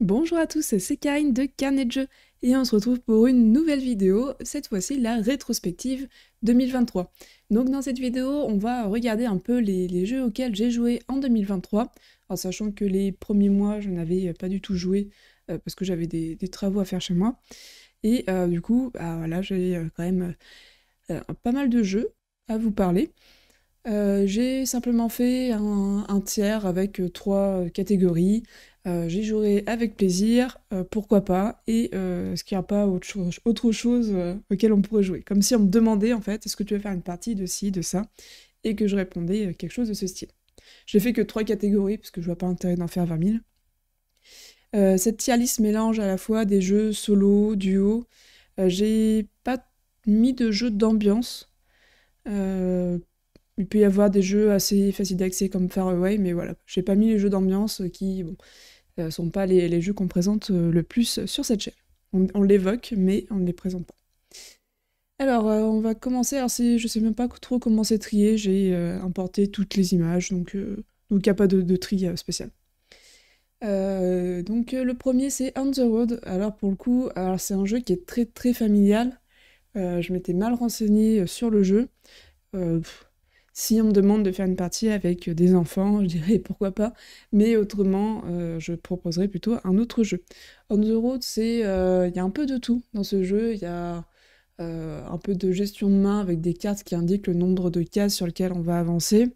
Bonjour à tous, c'est Karine de Carnet de Jeux et on se retrouve pour une nouvelle vidéo, cette fois-ci la rétrospective 2023. Donc dans cette vidéo, on va regarder un peu les jeux auxquels j'ai joué en 2023, en sachant que les premiers mois, je n'avais pas du tout joué parce que j'avais des travaux à faire chez moi. Et du coup, bah, voilà, j'ai quand même pas mal de jeux à vous parler. J'ai simplement fait un tiers avec trois catégories. J'ai joué avec plaisir, pourquoi pas, et est-ce qu'il n'y a pas autre chose auquel on pourrait jouer. Comme si on me demandait en fait, est-ce que tu veux faire une partie de ci, de ça, et que je répondais quelque chose de ce style. J'ai fait que trois catégories, parce que je vois pas intérêt d'en faire 20 000. Cette tier list mélange à la fois des jeux solo, duo. J'ai pas mis de jeux d'ambiance. Euh, il peut y avoir des jeux assez faciles d'accès comme Far Away, mais voilà, j'ai pas mis les jeux d'ambiance qui, bon, sont pas les jeux qu'on présente le plus sur cette chaîne. On l'évoque, mais on ne les présente pas. Alors, on va commencer. Alors, je sais même pas trop comment c'est trié. J'ai importé toutes les images, donc il n'y a pas de tri spécial. Donc, le premier, c'est On the Road. Alors, pour le coup, c'est un jeu qui est très très familial. Je m'étais mal renseignée sur le jeu. Euh, Si on me demande de faire une partie avec des enfants, je dirais pourquoi pas, mais autrement, je proposerais plutôt un autre jeu. On the Road, il y a un peu de tout dans ce jeu. Il y a un peu de gestion de main avec des cartes qui indiquent le nombre de cases sur lesquelles on va avancer.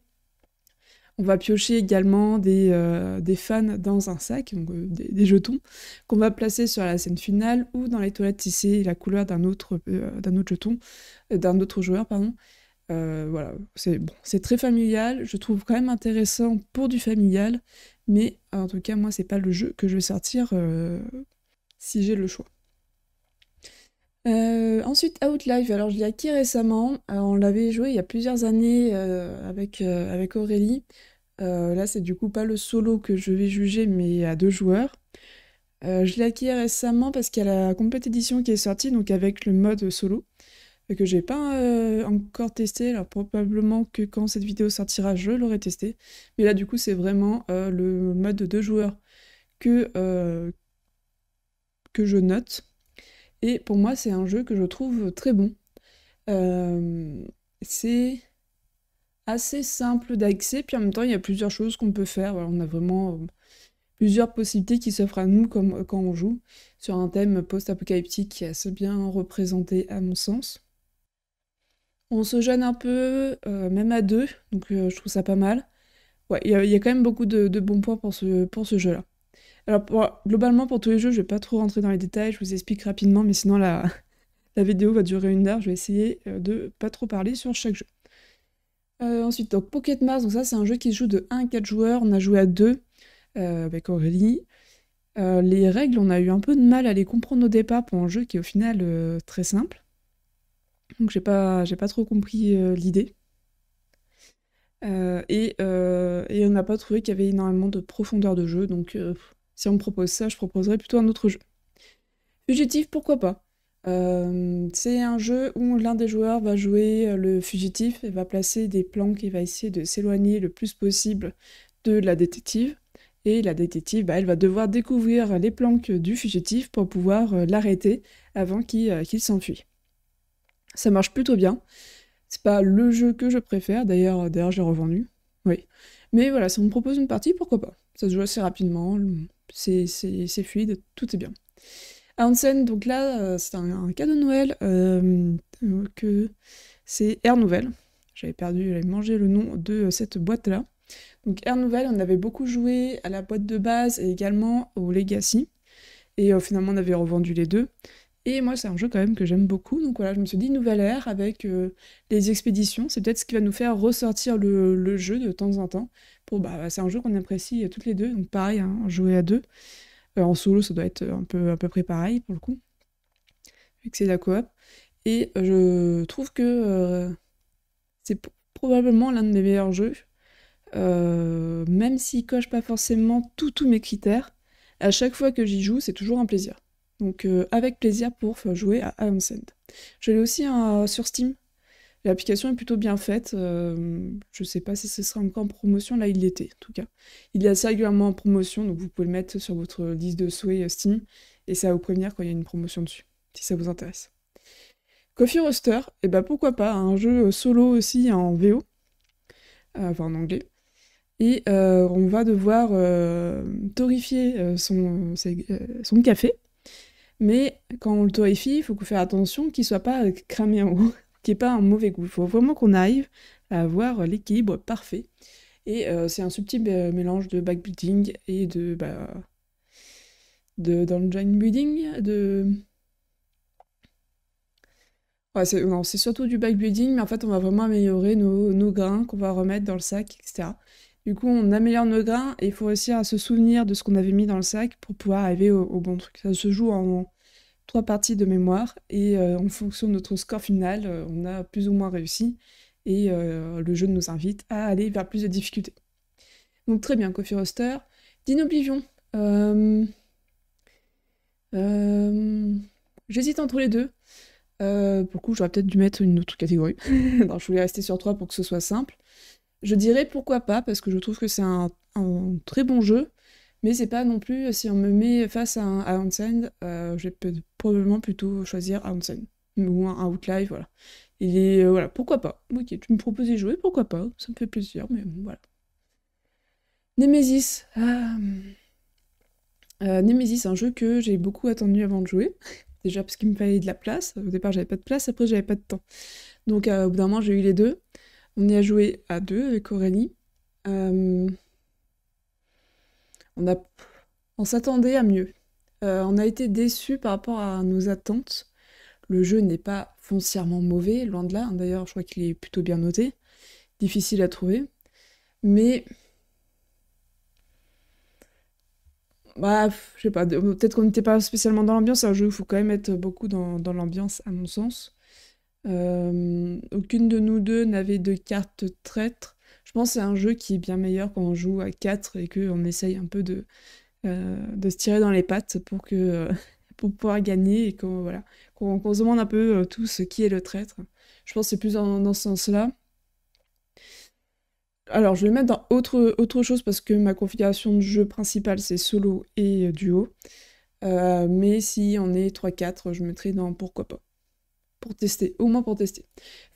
On va piocher également des fans dans un sac, donc des jetons, qu'on va placer sur la scène finale ou dans les toilettes tissées la couleur d'un autre jeton, d'un autre joueur, pardon. Voilà, c'est bon, c'est très familial, je trouve quand même intéressant pour du familial, mais en tout cas, moi, c'est pas le jeu que je vais sortir si j'ai le choix. Ensuite, Outlive, alors je l'ai acquis récemment, on l'avait joué il y a plusieurs années avec Aurélie. Là, c'est du coup pas le solo que je vais juger, mais à deux joueurs. Je l'ai acquis récemment parce qu'il y a la Complete Edition qui est sortie, donc avec le mode solo que j'ai pas encore testé, alors probablement que quand cette vidéo sortira, je l'aurai testé. Mais là, du coup, c'est vraiment le mode de deux joueurs que, euh, que je note. Et pour moi, c'est un jeu que je trouve très bon. C'est assez simple d'accès, puis en même temps, il y a plusieurs choses qu'on peut faire. Voilà, on a vraiment plusieurs possibilités qui s'offrent à nous comme, quand on joue, sur un thème post-apocalyptique qui est assez bien représenté à mon sens. On se gêne un peu, même à deux, donc je trouve ça pas mal. Ouais, il y a quand même beaucoup de bons points pour ce jeu-là. Alors, globalement, pour tous les jeux, je vais pas trop rentrer dans les détails, je vous explique rapidement, mais sinon la vidéo va durer 1 heure, je vais essayer de pas trop parler sur chaque jeu. Ensuite, donc Pocket Mars, donc ça c'est un jeu qui se joue de 1 à 4 joueurs, on a joué à 2 avec Aurélie. Les règles, on a eu un peu de mal à les comprendre au départ pour un jeu qui est au final très simple. Donc j'ai pas trop compris l'idée. Et on n'a pas trouvé qu'il y avait énormément de profondeur de jeu, donc si on me propose ça, je proposerais plutôt un autre jeu. Fugitif, pourquoi pas? C'est un jeu où l'un des joueurs va jouer le fugitif et va placer des planques et va essayer de s'éloigner le plus possible de la détective. Et la détective, bah, elle va devoir découvrir les planques du fugitif pour pouvoir l'arrêter avant qu'il s'enfuit. Ça marche plutôt bien. C'est pas le jeu que je préfère, d'ailleurs j'ai revendu. Oui. Mais voilà, si on me propose une partie, pourquoi pas? Ça se joue assez rapidement, c'est fluide, tout est bien. Hansen, donc là, c'est un cadeau de Noël que c'est Air Nouvelle. J'avais mangé le nom de cette boîte-là. Donc Air Nouvelle, on avait beaucoup joué à la boîte de base et également au Legacy. Et finalement, on avait revendu les deux. Et moi, c'est un jeu quand même que j'aime beaucoup. Donc voilà, je me suis dit nouvelle ère avec les expéditions. C'est peut-être ce qui va nous faire ressortir le jeu de temps en temps. C'est un jeu qu'on apprécie toutes les deux. Donc pareil, hein, jouer à deux. En solo, ça doit être à peu près pareil pour le coup, vu que c'est de la coop. Et je trouve que probablement l'un de mes meilleurs jeux. Même s'il coche pas forcément tous mes critères, à chaque fois que j'y joue, c'est toujours un plaisir. Donc avec plaisir pour jouer à Aeonsend. Je l'ai aussi sur Steam, L'application est plutôt bien faite. Je sais pas si ce sera encore en promotion. Là, il l'était, en tout cas. Il est assez régulièrement en promotion, donc vous pouvez le mettre sur votre liste de souhaits Steam, et ça va vous prévenir quand il y a une promotion dessus, si ça vous intéresse. Coffee Roaster, et bah pourquoi pas, un jeu solo aussi en VO, enfin en anglais. Et on va devoir torréfier son café. Mais quand on le torréfie, il faut faire attention qu'il soit pas cramé en haut, qu'il n'y ait pas un mauvais goût. Il faut vraiment qu'on arrive à avoir l'équilibre parfait. Et c'est un subtil mélange de backbuilding et d'engine building, Ouais, c'est surtout du backbuilding, mais en fait, on va vraiment améliorer nos grains qu'on va remettre dans le sac, etc. Du coup, on améliore nos grains et il faut réussir à se souvenir de ce qu'on avait mis dans le sac pour pouvoir arriver au bon truc. Ça se joue en 3 parties de mémoire et en fonction de notre score final, on a plus ou moins réussi et le jeu nous invite à aller vers plus de difficultés. Donc très bien, Coffee Roaster. Din Oblivion. J'hésite entre les deux. Pour le coup, j'aurais peut-être dû mettre une autre catégorie. Non, je voulais rester sur 3 pour que ce soit simple. Je dirais pourquoi pas, parce que je trouve que c'est un très bon jeu, mais c'est pas non plus, si on me met face à un Outsend, je vais probablement plutôt choisir Outsend, ou un Outlive, voilà. Voilà, pourquoi pas. Ok, tu me proposes d'y jouer, pourquoi pas, ça me fait plaisir, mais bon, voilà. Nemesis. Nemesis, un jeu que j'ai beaucoup attendu avant de jouer. Déjà parce qu'il me fallait de la place. Au départ, j'avais pas de place, après, j'avais pas de temps. Donc, au bout d'un moment, j'ai eu les deux. On y a joué à deux avec Aurélie. Euh, on s'attendait à mieux. On a été déçus par rapport à nos attentes. Le jeu n'est pas foncièrement mauvais, loin de là. D'ailleurs, je crois qu'il est plutôt bien noté. Difficile à trouver. Mais, bah, je sais pas, peut-être qu'on n'était pas spécialement dans l'ambiance. C'est un jeu où il faut quand même être beaucoup dans l'ambiance, à mon sens. Aucune de nous deux n'avait de carte traître. Je pense que c'est un jeu qui est bien meilleur quand on joue à 4 et qu'on essaye un peu de se tirer dans les pattes pour pouvoir gagner et voilà, qu'on se demande un peu tous qui est le traître. Je pense que c'est plus dans ce sens-là. Alors, je vais mettre dans autre chose parce que ma configuration de jeu principale, c'est solo et duo. Mais si on est 3-4, je mettrai dans pourquoi pas. Pour tester, au moins pour tester.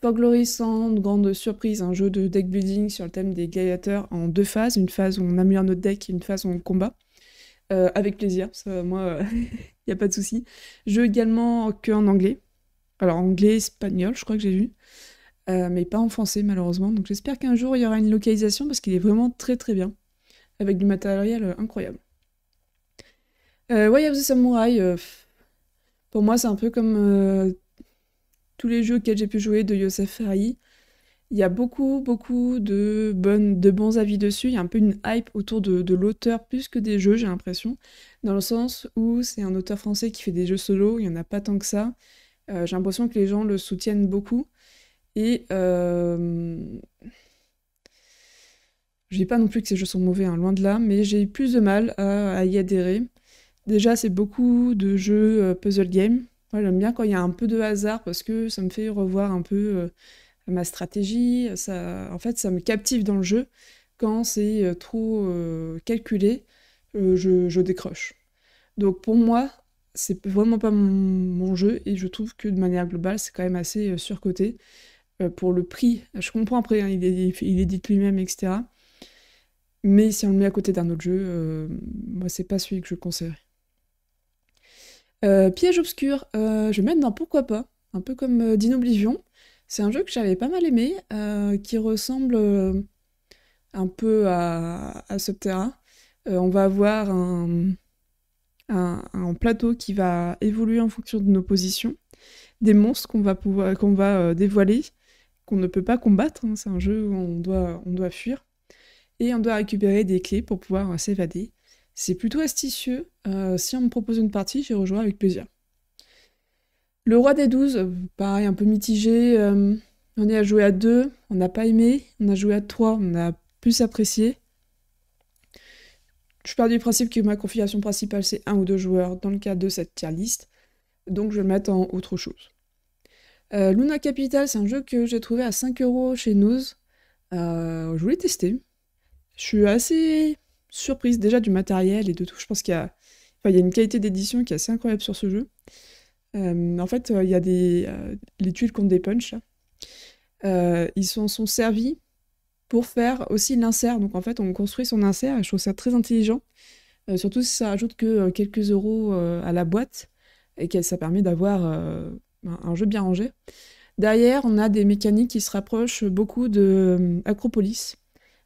For Glory sans grande surprise, un jeu de deck building sur le thème des gladiateurs en 2 phases. Une phase où on améliore notre deck et une phase où on combat. Avec plaisir, ça, moi, il n'y a pas de souci. Jeu également que en anglais. Alors anglais, espagnol, je crois que j'ai vu. Mais pas en français malheureusement. Donc j'espère qu'un jour il y aura une localisation parce qu'il est vraiment très très bien. Avec du matériel incroyable. Way of the Samurai, pour moi c'est un peu comme tous les jeux auxquels j'ai pu jouer de Yosef Farai. Il y a beaucoup de bons avis dessus. Il y a un peu une hype autour de l'auteur plus que des jeux, j'ai l'impression. Dans le sens où c'est un auteur français qui fait des jeux solo, il n'y en a pas tant que ça. J'ai l'impression que les gens le soutiennent beaucoup. Et je dis pas non plus que ces jeux sont mauvais, hein, loin de là, mais j'ai eu plus de mal à y adhérer. Déjà, c'est beaucoup de jeux puzzle game. Moi, j'aime bien quand il y a un peu de hasard parce que ça me fait revoir un peu ma stratégie. En fait, ça me captive dans le jeu. Quand c'est trop calculé, je décroche. Donc pour moi, c'est vraiment pas mon jeu et je trouve que de manière globale, c'est quand même assez surcoté. Pour le prix, je comprends après, hein, il édite lui-même, etc. Mais si on le met à côté d'un autre jeu, moi c'est pas celui que je conseillerais. Piège obscur, je vais mettre dans pourquoi pas, un peu comme Din Oblivion. C'est un jeu que j'avais pas mal aimé, qui ressemble un peu à Subterra. On va avoir un plateau qui va évoluer en fonction de nos positions, des monstres qu'on va dévoiler, qu'on ne peut pas combattre, hein, c'est un jeu où on doit fuir, et on doit récupérer des clés pour pouvoir s'évader. C'est plutôt astucieux, si on me propose une partie, j'y rejoins avec plaisir. Le Roi des 12, pareil, un peu mitigé, on est à jouer à 2, on n'a pas aimé, on a joué à 3, on a plus apprécié. Je pars du principe que ma configuration principale c'est 1 ou 2 joueurs dans le cadre de cette tier list, donc je vais le mettre en autre chose. Luna Capital, c'est un jeu que j'ai trouvé à 5 € chez Noz. Je voulais tester. Je suis assez surprise déjà du matériel et de tout. Je pense qu'il y a une qualité d'édition qui est assez incroyable sur ce jeu. En fait, il y a les tuiles contre des punchs, là. Ils sont servis pour faire aussi l'insert. Donc en fait, on construit son insert et je trouve ça très intelligent. Surtout si ça rajoute que quelques euros à la boîte et que ça permet d'avoir un jeu bien rangé. Derrière, on a des mécaniques qui se rapprochent beaucoup de Acropolis,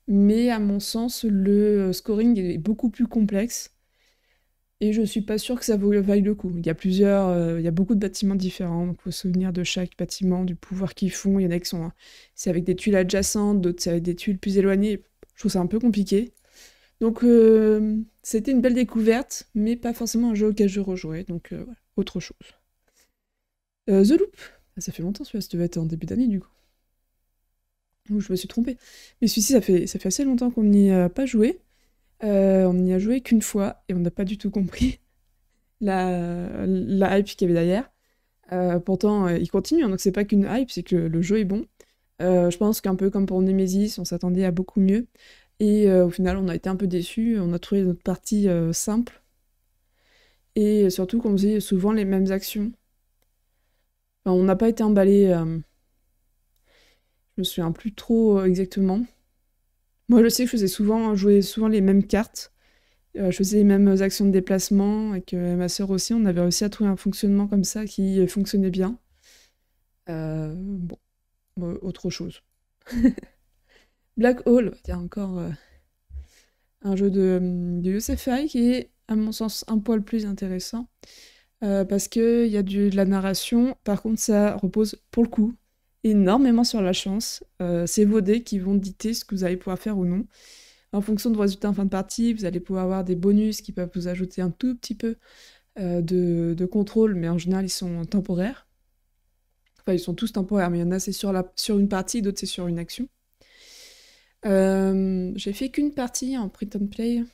mais à mon sens, le scoring est beaucoup plus complexe et je suis pas sûre que ça vaille le coup. Il y a beaucoup de bâtiments différents, donc il faut se souvenir de chaque bâtiment, du pouvoir qu'ils font. Il y en a qui sont, c'est avec des tuiles adjacentes, d'autres c'est avec des tuiles plus éloignées. Je trouve ça un peu compliqué. Donc c'était une belle découverte, mais pas forcément un jeu auquel je rejouerai, donc voilà, autre chose. The Loop, ça fait longtemps celui-là, ça devait être en début d'année du coup. Ouh, je me suis trompée. Mais celui-ci, ça fait assez longtemps qu'on n'y a pas joué. On n'y a joué qu'une fois, et on n'a pas du tout compris la hype qu'il y avait derrière. Pourtant, il continue, hein, donc c'est pas qu'une hype, c'est que le jeu est bon. Je pense qu'un peu comme pour Nemesis, on s'attendait à beaucoup mieux. Et au final, on a été un peu déçus. On a trouvé notre partie simple. Et surtout qu'on faisait souvent les mêmes actions. Enfin, on n'a pas été emballé. Je me souviens plus trop exactement. Moi, je sais que je jouais souvent les mêmes cartes. Je faisais les mêmes actions de déplacement. Et que ma sœur aussi, on avait réussi à trouver un fonctionnement comme ça qui fonctionnait bien. Bon, autre chose. Black Hole, tiens, encore un jeu de USFI qui est, à mon sens, un poil plus intéressant. Parce qu'il y a de la narration, par contre ça repose, pour le coup, énormément sur la chance. C'est vos dés qui vont dicter ce que vous allez pouvoir faire ou non. En fonction de vos résultats en fin de partie, vous allez pouvoir avoir des bonus qui peuvent vous ajouter un tout petit peu de contrôle, mais en général ils sont temporaires. Enfin, ils sont tous temporaires, mais il y en a c'est sur une partie, d'autres c'est sur une action. J'ai fait qu'une partie en print and play.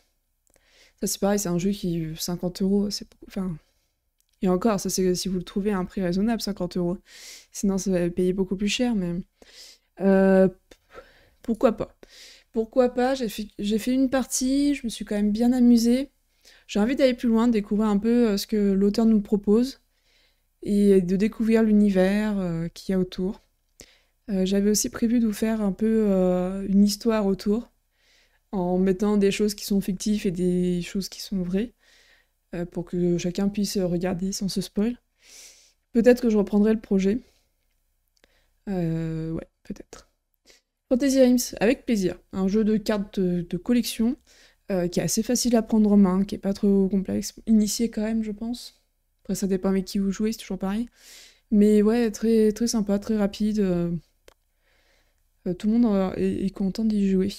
Ça c'est pareil, c'est un jeu qui 50 €, c'est enfin. Et encore, ça c'est si vous le trouvez à un prix raisonnable, 50 €. Sinon ça va payer beaucoup plus cher, mais pourquoi pas? Pourquoi pas? J'ai fait une partie, je me suis quand même bien amusée. J'ai envie d'aller plus loin, de découvrir un peu ce que l'auteur nous propose et de découvrir l'univers qu'il y a autour. J'avais aussi prévu de vous faire un peu une histoire autour, en mettant des choses qui sont fictives et des choses qui sont vraies, pour que chacun puisse regarder sans se spoil. Peut-être que je reprendrai le projet. Ouais, peut-être. Fantasy Realms, avec plaisir. Un jeu de cartes de collection, qui est assez facile à prendre en main, qui est pas trop complexe. Initié quand même, je pense. Après, ça dépend avec qui vous jouez, c'est toujours pareil. Mais ouais, très, très sympa, très rapide. Tout le monde est content d'y jouer.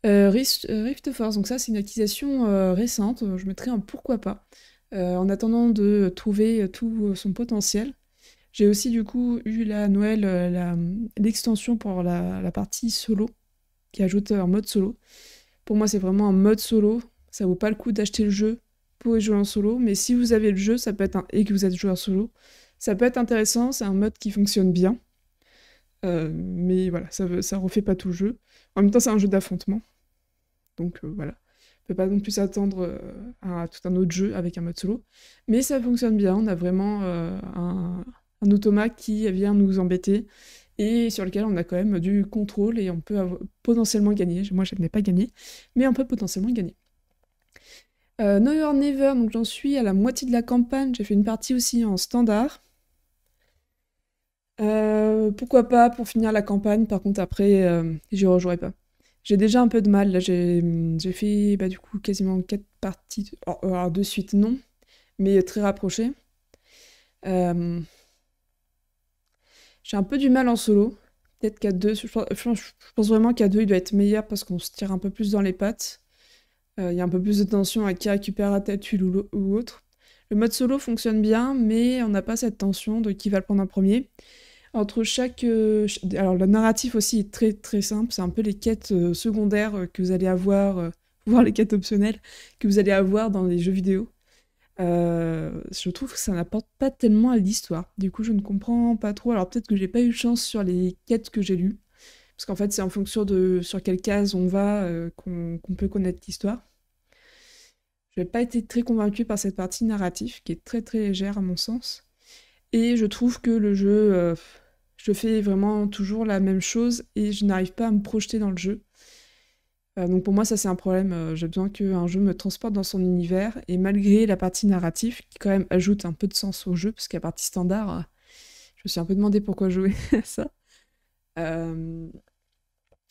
Rift Force, donc ça c'est une acquisition récente, je mettrais un pourquoi pas, en attendant de trouver tout son potentiel. J'ai aussi du coup eu la Noël l'extension pour la partie solo, qui ajoute un mode solo. Pour moi c'est vraiment un mode solo, ça vaut pas le coup d'acheter le jeu pour y jouer en solo, mais si vous avez le jeu et que vous êtes joueur solo, ça peut être intéressant, c'est un mode qui fonctionne bien. Mais voilà, ça refait pas tout le jeu. En même temps, c'est un jeu d'affrontement. Donc voilà. On peut pas non plus s'attendre à tout un autre jeu avec un mode solo. Mais ça fonctionne bien. On a vraiment un automate qui vient nous embêter et sur lequel on a quand même du contrôle et on peut potentiellement gagner. Moi, je n'ai pas gagné, mais on peut potentiellement gagner. Now or Never, donc j'en suis à la moitié de la campagne. J'ai fait une partie aussi en standard. Pourquoi pas pour finir la campagne, par contre après j'y rejouerai pas. J'ai déjà un peu de mal, là j'ai fait du coup quasiment 4 parties, alors de suite non, mais très rapprochées. J'ai un peu du mal en solo, peut-être qu'à 2, je pense vraiment qu'à 2 il doit être meilleur parce qu'on se tire un peu plus dans les pattes. Il y a un peu plus de tension à qui récupère la tête tuile ou autre. Le mode solo fonctionne bien, mais on n'a pas cette tension de qui va le prendre en premier. Entre chaque... alors le narratif aussi est très très simple, c'est un peu les quêtes secondaires que vous allez avoir, voire les quêtes optionnelles que vous allez avoir dans les jeux vidéo. Je trouve que ça n'apporte pas tellement à l'histoire. Du coup, je ne comprends pas trop. Alors peut-être que j'ai pas eu de chance sur les quêtes que j'ai lues, parce qu'en fait, c'est en fonction de sur quelle case on va qu'on peut connaître l'histoire. Je n'ai pas été très convaincue par cette partie narrative, qui est très très légère à mon sens. Et je trouve que le jeu, je fais vraiment toujours la même chose et je n'arrive pas à me projeter dans le jeu. Donc pour moi, ça c'est un problème. J'ai besoin qu'un jeu me transporte dans son univers et malgré la partie narrative, qui quand même ajoute un peu de sens au jeu, parce qu'à partie standard, je me suis un peu demandé pourquoi jouer à ça. Euh,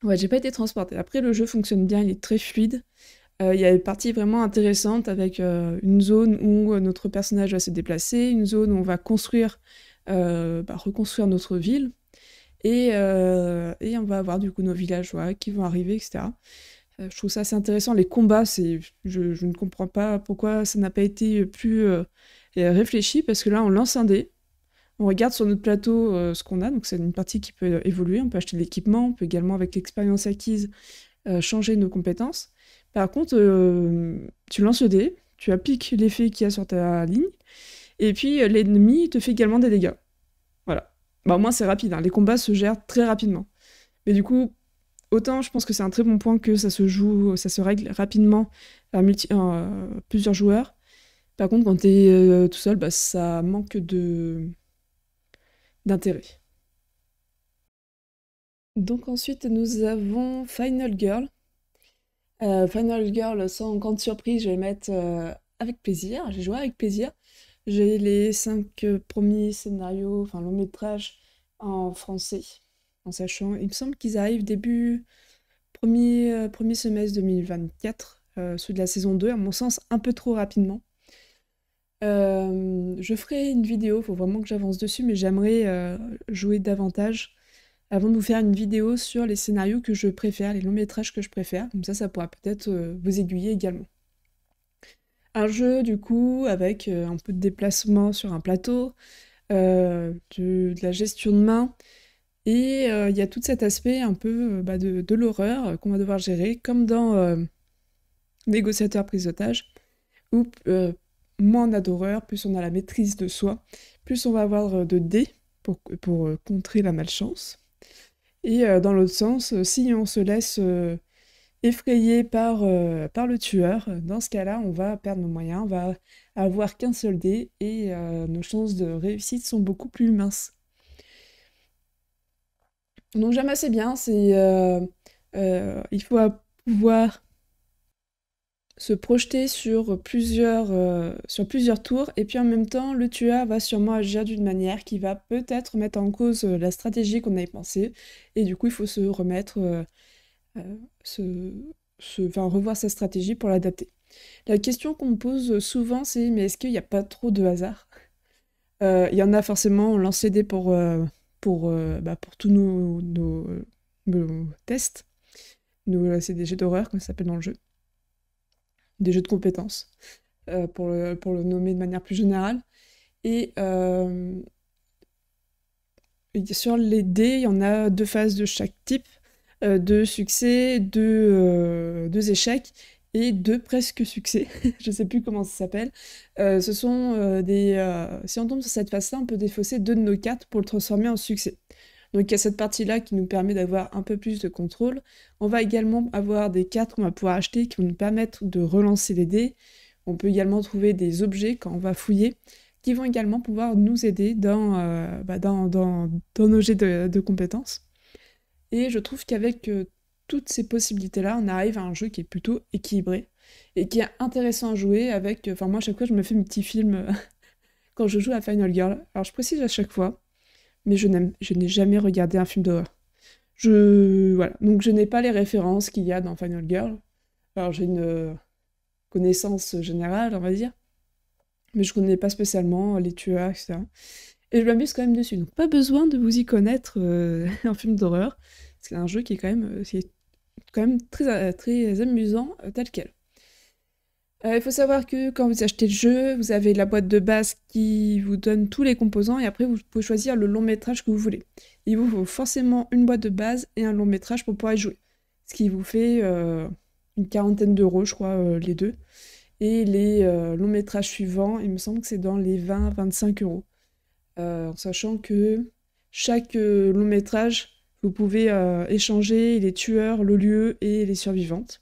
Ouais, j'ai pas été transportée. Après, le jeu fonctionne bien, il est très fluide. Il y a une partie vraiment intéressante avec une zone où notre personnage va se déplacer, une zone où on va construire, reconstruire notre ville, et on va avoir du coup nos villageois qui vont arriver, etc. Je trouve ça assez intéressant. Les combats, je ne comprends pas pourquoi ça n'a pas été plus réfléchi, parce que là, on lance un dé, on regarde sur notre plateau ce qu'on a, donc c'est une partie qui peut évoluer, on peut acheter de l'équipement, on peut également, avec l'expérience acquise, changer nos compétences. Par contre, tu lances le dé, tu appliques l'effet qu'il y a sur ta ligne, et puis l'ennemi te fait également des dégâts. Voilà. Bah, au moins, c'est rapide, hein. Les combats se gèrent très rapidement. Mais du coup, autant je pense que c'est un très bon point que ça se joue, ça se règle rapidement à plusieurs joueurs. Par contre, quand t'es tout seul, bah, ça manque d'intérêt. Donc ensuite, nous avons Final Girl. Final Girl, sans grande surprise, je vais le mettre avec plaisir. J'ai joué avec plaisir. J'ai les 5 premiers scénarios, enfin long métrage en français, en sachant, il me semble qu'ils arrivent début premier semestre 2024, ceux de la saison 2, à mon sens un peu trop rapidement. Je ferai une vidéo, il faut vraiment que j'avance dessus, mais j'aimerais jouer davantage avant de vous faire une vidéo sur les scénarios que je préfère, les longs métrages que je préfère. Comme ça pourra peut-être vous aiguiller également. Un jeu, du coup, avec un peu de déplacement sur un plateau, de la gestion de main, et il y a tout cet aspect un peu de l'horreur qu'on va devoir gérer, comme dans Négociateur prise d'otage, où moins on a d'horreur, plus on a la maîtrise de soi, plus on va avoir de dés pour contrer la malchance. Et dans l'autre sens, si on se laisse effrayer par le tueur, dans ce cas-là, on va perdre nos moyens, on va avoir qu'un seul dé et nos chances de réussite sont beaucoup plus minces. Donc j'aime assez bien, il faut pouvoir se projeter sur plusieurs tours, et puis en même temps, le tueur va sûrement agir d'une manière qui va peut-être mettre en cause la stratégie qu'on avait pensée, et du coup, il faut se remettre, revoir sa stratégie pour l'adapter. La question qu'on me pose souvent, c'est mais est-ce qu'il n'y a pas trop de hasard? Il y en a forcément, on lance les dés pour tous nos tests. C'est des jeux d'horreur, comme ça s'appelle dans le jeu. Des jeux de compétences, pour le nommer de manière plus générale. Et sur les dés, il y en a 2 phases de chaque type, 2 succès, 2 échecs et 2 presque succès. Je sais plus comment ça s'appelle. Ce sont si on tombe sur cette phase-là, on peut défausser 2 de nos cartes pour le transformer en succès. Donc il y a cette partie-là qui nous permet d'avoir un peu plus de contrôle. On va également avoir des cartes qu'on va pouvoir acheter qui vont nous permettre de relancer les dés. On peut également trouver des objets quand on va fouiller qui vont également pouvoir nous aider dans nos jets de compétences. Et je trouve qu'avec toutes ces possibilités-là, on arrive à un jeu qui est plutôt équilibré et qui est intéressant à jouer avec... Enfin moi à chaque fois je me fais mes petits films quand je joue à Final Girl. Alors je précise à chaque fois, mais je n'ai jamais regardé un film d'horreur. Voilà, donc je n'ai pas les références qu'il y a dans Final Girl. Alors j'ai une connaissance générale, on va dire, mais je connais pas spécialement les tueurs, etc. Et je m'amuse quand même dessus, donc pas besoin de vous y connaître en film d'horreur. C'est un jeu qui est quand même très, très amusant tel quel. Il faut savoir que quand vous achetez le jeu, vous avez la boîte de base qui vous donne tous les composants et après vous pouvez choisir le long métrage que vous voulez. Il vous faut forcément une boîte de base et un long métrage pour pouvoir y jouer. Ce qui vous fait une quarantaine d'euros, je crois, les deux. Et les longs métrages suivants, il me semble que c'est dans les 20-25 €. En sachant que chaque long métrage, vous pouvez échanger les tueurs, le lieu et les survivantes.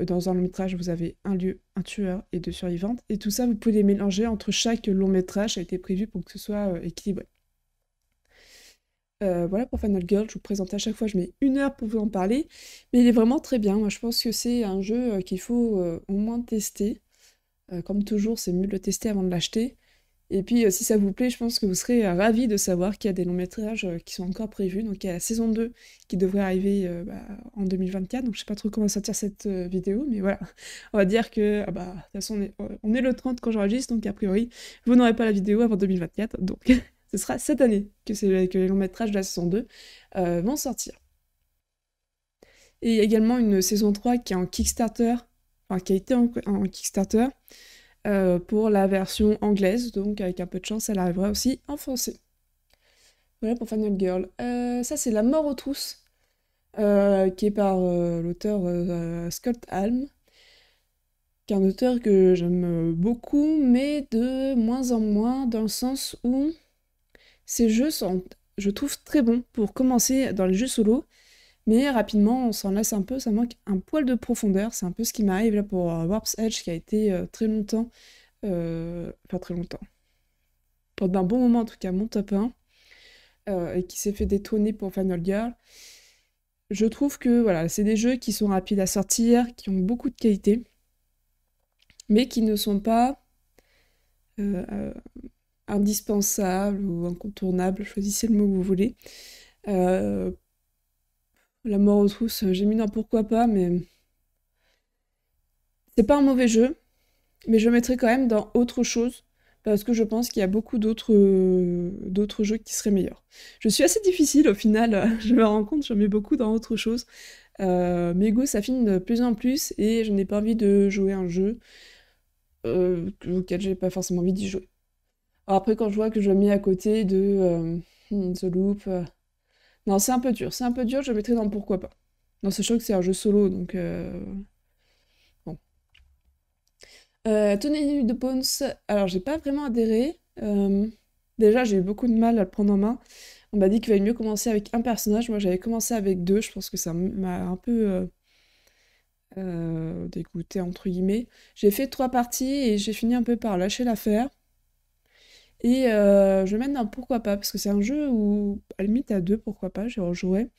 Dans un long métrage, vous avez un lieu, un tueur et 2 survivantes. Et tout ça, vous pouvez les mélanger entre chaque long métrage. Ça a été prévu pour que ce soit équilibré. Voilà pour Final Girl, je vous présente à chaque fois, je mets 1 heure pour vous en parler, mais il est vraiment très bien. Moi, je pense que c'est un jeu qu'il faut au moins tester. Comme toujours, c'est mieux de le tester avant de l'acheter. Et puis, si ça vous plaît, je pense que vous serez ravis de savoir qu'il y a des longs métrages qui sont encore prévus. Donc, il y a la saison 2 qui devrait arriver en 2024. Donc, je sais pas trop comment sortir cette vidéo, mais voilà. On va dire que, de toute façon, on est le 30 quand j'enregistre, donc a priori, vous n'aurez pas la vidéo avant 2024. Donc, ce sera cette année que les longs métrages de la saison 2 vont sortir. Et il y a également une saison 3 qui est en Kickstarter, enfin qui a été en Kickstarter, pour la version anglaise, donc avec un peu de chance, elle arrivera aussi en français. Voilà pour Final Girl. Ça, c'est La mort aux trousses, qui est par l'auteur Scott Alm, qui est un auteur que j'aime beaucoup, mais de moins en moins, dans le sens où ces jeux sont, je trouve, très bons pour commencer dans les jeux solo, mais rapidement, on s'en lasse un peu, ça manque un poil de profondeur. C'est un peu ce qui m'arrive là pour Warp's Edge, qui a été très longtemps, enfin très longtemps, pendant un bon moment en tout cas, mon top 1, et qui s'est fait détrôner pour Final Girl. Je trouve que voilà, c'est des jeux qui sont rapides à sortir, qui ont beaucoup de qualité, mais qui ne sont pas indispensables ou incontournables, choisissez le mot que vous voulez. La mort aux trousses, j'ai mis dans pourquoi pas, mais c'est pas un mauvais jeu, mais je le mettrai quand même dans autre chose, parce que je pense qu'il y a beaucoup d'autres jeux qui seraient meilleurs. Je suis assez difficile au final, je me rends compte, j'en mets beaucoup dans autre chose. Mes goûts s'affinent de plus en plus, et je n'ai pas envie de jouer à un jeu auquel j'ai pas forcément envie d'y jouer. Alors après, quand je vois que je le mets à côté de The Loop, non, c'est un peu dur, je le mettrai dans pourquoi pas. Non, sachant que c'est un jeu solo, donc bon. Tony de Bones, alors j'ai pas vraiment adhéré. Déjà, j'ai eu beaucoup de mal à le prendre en main. On m'a dit qu'il valait mieux commencer avec un personnage. Moi, j'avais commencé avec 2. Je pense que ça m'a un peu dégoûté, entre guillemets. J'ai fait 3 parties et j'ai fini un peu par lâcher l'affaire. Et je mène dans pourquoi pas, parce que c'est un jeu où, à la limite, à 2, pourquoi pas, j'y rejouerai.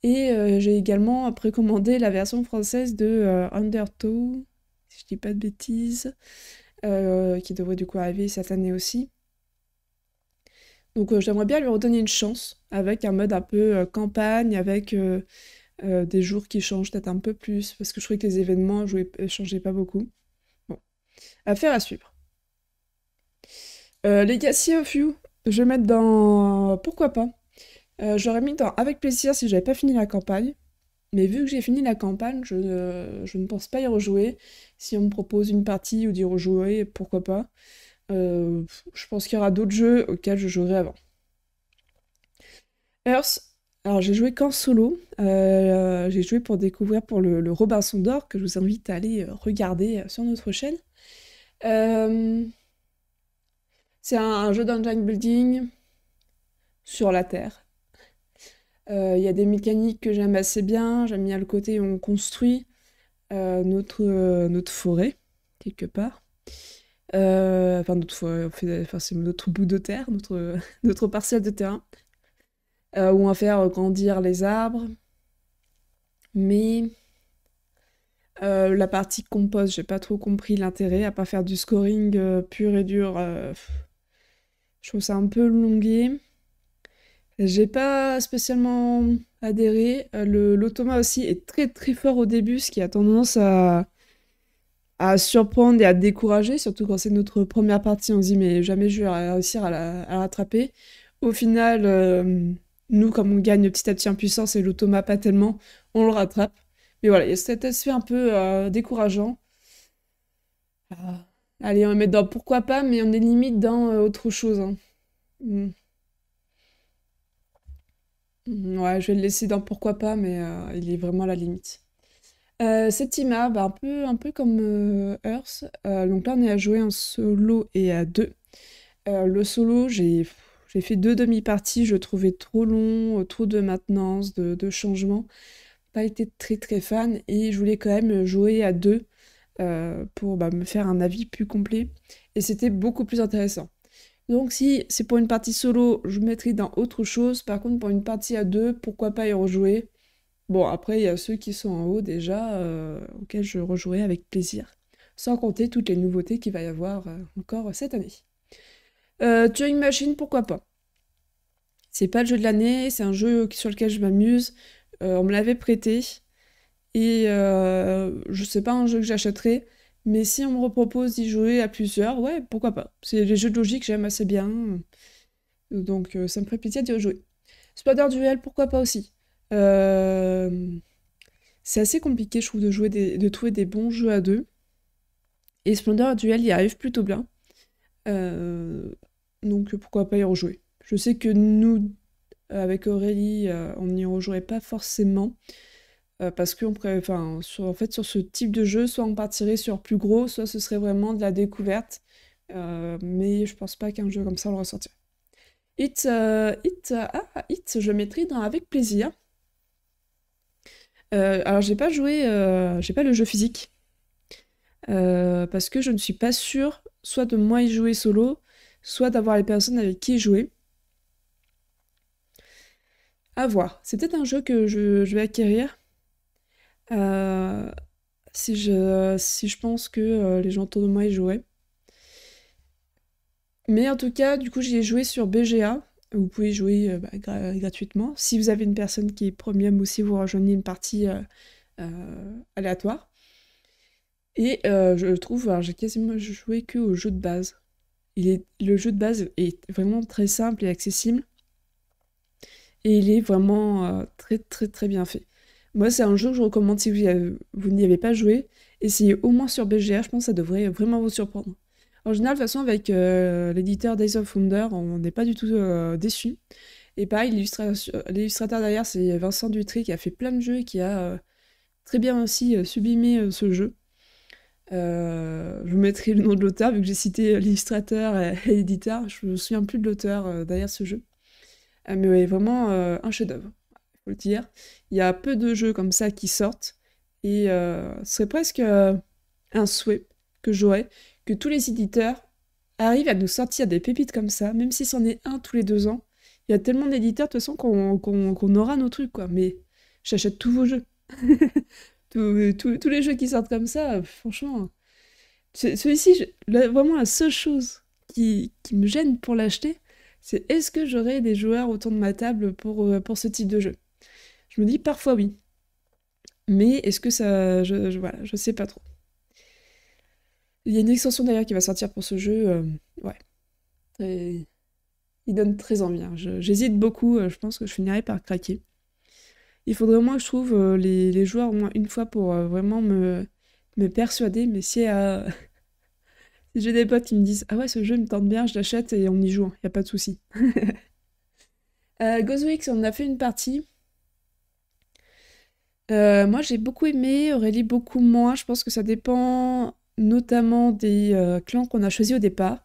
Et j'ai également précommandé la version française de Undertow, si je dis pas de bêtises, qui devrait du coup arriver cette année aussi. Donc j'aimerais bien lui redonner une chance, avec un mode un peu campagne, avec des jours qui changent peut-être un peu plus, parce que je trouvais que les événements changeaient pas beaucoup. Bon, affaire à suivre. Legacy of You, je vais mettre dans pourquoi pas. J'aurais mis dans avec plaisir si j'avais pas fini la campagne. Mais vu que j'ai fini la campagne, je ne pense pas y rejouer. Si on me propose une partie ou d'y rejouer, pourquoi pas. Je pense qu'il y aura d'autres jeux auxquels je jouerai avant. Earth, alors j'ai joué qu'en solo. J'ai joué pour découvrir pour le Robinson d'Or, que je vous invite à aller regarder sur notre chaîne. C'est un jeu d'engine building sur la Terre. Il y a des mécaniques que j'aime assez bien. J'aime bien le côté où on construit notre forêt, quelque part. Enfin, notre forêt, c'est notre bout de terre, notre parcelle de terrain, où on va faire grandir les arbres. Mais la partie compost, j'ai pas trop compris l'intérêt, à pas faire du scoring pur et dur. Je trouve ça un peu longué. J'ai pas spécialement adhéré. L'automa aussi est très très fort au début, ce qui a tendance à surprendre et à décourager, surtout quand c'est notre première partie, on se dit mais jamais je vais réussir à la rattraper. Au final, nous, comme on gagne petit à petit en puissance et l'automa pas tellement, on le rattrape. Mais voilà, il y a cet aspect un peu décourageant. Allez, on va mettre dans pourquoi pas, mais on est limite dans autre chose, hein. Mm. Ouais, je vais le laisser dans pourquoi pas, mais il est vraiment à la limite. Septima, bah, un peu comme Earth. Donc là, on est à jouer en solo et à deux. Le solo, j'ai fait 2 demi-parties, je trouvais trop long, trop de maintenance, de changements. Pas été très très fan et je voulais quand même jouer à deux pour bah, me faire un avis plus complet. Et c'était beaucoup plus intéressant. Donc si c'est pour une partie solo, je mettrai dans autre chose. Par contre, pour une partie à deux, pourquoi pas y rejouer? Bon, après, il y a ceux qui sont en haut déjà, auxquels je rejouerai avec plaisir. Sans compter toutes les nouveautés qu'il va y avoir encore cette année. Turing Machine, pourquoi pas? C'est pas le jeu de l'année, c'est un jeu sur lequel je m'amuse. On me l'avait prêté. Et je sais pas un jeu que j'achèterai, mais si on me repropose d'y jouer à plusieurs, ouais, pourquoi pas. C'est les jeux de logique, j'aime assez bien. Donc ça me ferait plaisir d'y rejouer. Splatter Duel, pourquoi pas aussi. Euh, c'est assez compliqué, je trouve, de trouver des bons jeux à deux. Et Splendor Duel y arrive plutôt bien. Euh, donc pourquoi pas y rejouer. Je sais que nous, avec Aurélie, on n'y rejouerait pas forcément. Parce que enfin, en fait, sur ce type de jeu, soit on partirait sur plus gros, soit ce serait vraiment de la découverte. Mais je pense pas qu'un jeu comme ça le ressortirait. Hit, je mettrai dans avec plaisir. Alors j'ai pas le jeu physique. Parce que je ne suis pas sûre, soit de moi y jouer solo, soit d'avoir les personnes avec qui y jouer. À voir. C'est peut-être un jeu que je vais acquérir. Euh, si je pense que les gens autour de moi y joueraient. Mais en tout cas, du coup, j'y ai joué sur BGA. Vous pouvez jouer gratuitement. Si vous avez une personne qui est premium ou si vous rejoignez une partie aléatoire. Et je trouve, alors j'ai quasiment joué que au jeu de base. Le jeu de base est vraiment très simple et accessible. Et il est vraiment très très très bien fait. Moi, c'est un jeu que je recommande si vous n'y avez pas joué. Essayez au moins sur BGA, je pense que ça devrait vraiment vous surprendre. En général, de toute façon, avec l'éditeur Days of Wonder, on n'est pas du tout déçu. Et pareil, l'illustrateur derrière, c'est Vincent Dutry qui a fait plein de jeux et qui a très bien aussi sublimé ce jeu. Je vous mettrai le nom de l'auteur, vu que j'ai cité l'illustrateur et l'éditeur. Je me souviens plus de l'auteur derrière ce jeu. Mais ouais, vraiment un chef-d'œuvre, faut le dire. Il y a peu de jeux comme ça qui sortent. Et ce serait presque un souhait que j'aurais, que tous les éditeurs arrivent à nous sortir des pépites comme ça, même si c'en est un tous les 2 ans. Il y a tellement d'éditeurs, de toute façon, qu'on aura nos trucs, quoi. Mais j'achète tous vos jeux. Tous les jeux qui sortent comme ça, franchement. Celui-ci, vraiment la seule chose qui me gêne pour l'acheter, c'est est-ce que j'aurai des joueurs autour de ma table pour ce type de jeu? Je me dis parfois oui. Mais est-ce que ça. Voilà, je sais pas trop. Il y a une extension d'ailleurs qui va sortir pour ce jeu. Ouais. Et il donne très envie, hein. J'hésite beaucoup, je pense que je finirai par craquer. Il faudrait au moins que je trouve les joueurs au moins une fois pour vraiment me persuader. Mais si, si j'ai des potes qui me disent ah ouais, ce jeu me tente bien, je l'achète et on y joue, y a pas de souci. Ghostwix, on a fait une partie. Moi j'ai beaucoup aimé, Aurélie beaucoup moins. Je pense que ça dépend notamment des clans qu'on a choisis au départ.